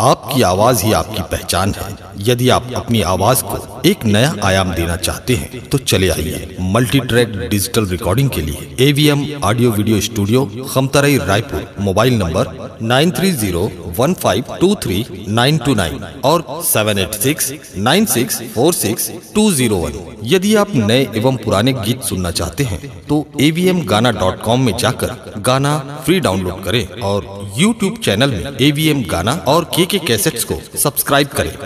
आपकी आवाज ही आपकी पहचान है। यदि आप अपनी आवाज को एक नया आयाम देना चाहते हैं तो चले आइए मल्टी ट्रैक डिजिटल रिकॉर्डिंग के लिए AVM audio video studio, Khamtarai, Raipur. Mobile number 9301523929 और 7869646201। यदि आप नए एवं पुराने गीत सुनना चाहते हैं तो avmgana.com में जाकर गाना फ्री डाउनलोड करें और YouTube चैनल में AVM गाना और KK कैसेट्स को सब्सक्राइब करें।